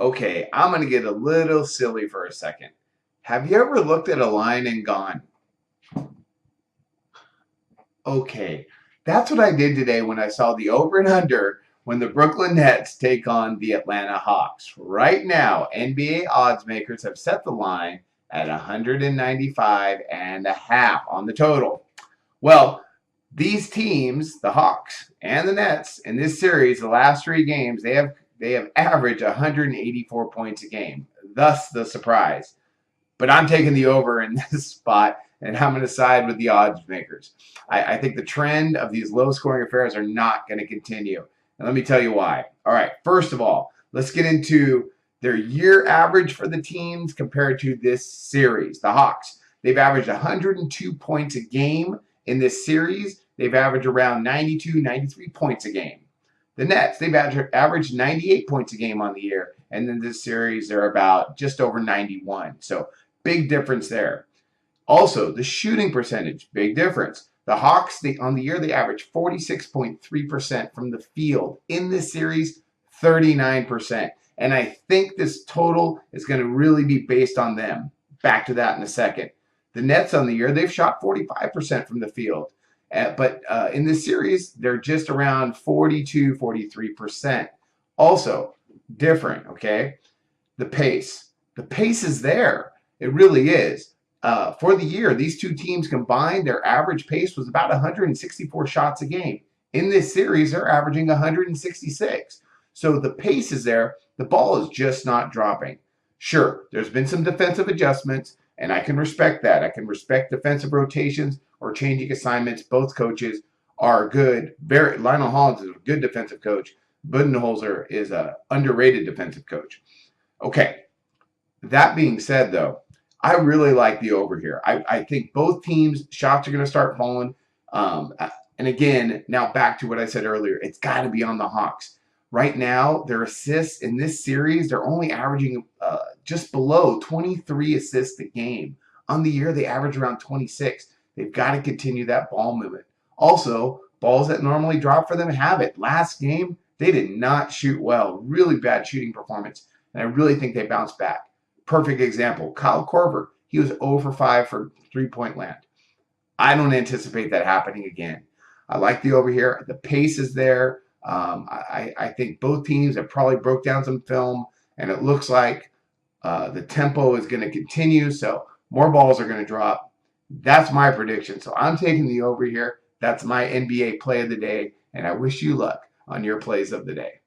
Okay, I'm going to get a little silly for a second. Have you ever looked at a line and gone, okay, that's what I did today when I saw the over and under when the Brooklyn Nets take on the Atlanta Hawks. Right now, NBA odds makers have set the line at 195 and a half on the total. Well, these teams, the Hawks and the Nets, in this series, the last three games, they have averaged 184 points a game. Thus the surprise. But I'm taking the over in this spot, and I'm going to side with the odds makers. I think the trend of these low-scoring affairs are not going to continue. And let me tell you why. All right, first of all, let's get into their year average for the teams compared to this series. The Hawks, they've averaged 102 points a game in this series. They've averaged around 92, 93 points a game. The Nets, they've averaged 98 points a game on the year. And in this series, they're about just over 91. So big difference there. Also, the shooting percentage, big difference. The Hawks, on the year, they average 46.3% from the field. In this series, 39%. And I think this total is going to really be based on them. Back to that in a second. The Nets on the year, they've shot 45% from the field. But in this series, they're just around 42, 43%. Also, different, okay? The pace. The pace is there. It really is. For the year, these two teams combined, their average pace was about 164 shots a game. In this series, they're averaging 166. So the pace is there. The ball is just not dropping. Sure, there's been some defensive adjustments, and I can respect that. I can respect defensive rotations or changing assignments. Both coaches are good. Lionel Hollins is a good defensive coach. Budenholzer is an underrated defensive coach. Okay, that being said, though, I really like the over here. I think both teams' shots are going to start falling. And again, now back to what I said earlier, it's got to be on the Hawks. Right now, their assists in this series, they're only averaging just below 23 assists a game. On the year, they average around 26. They've got to continue that ball movement. Also, balls that normally drop for them have it. Last game, they did not shoot well. Really bad shooting performance. And I really think they bounced back. Perfect example, Kyle Korver. He was 0 for 5 for three-point land. I don't anticipate that happening again. I like the over here. The pace is there. I think both teams have probably broke down some film, and it looks like the tempo is going to continue, so more balls are going to drop. That's my prediction. So I'm taking the over here. That's my NBA play of the day, and I wish you luck on your plays of the day.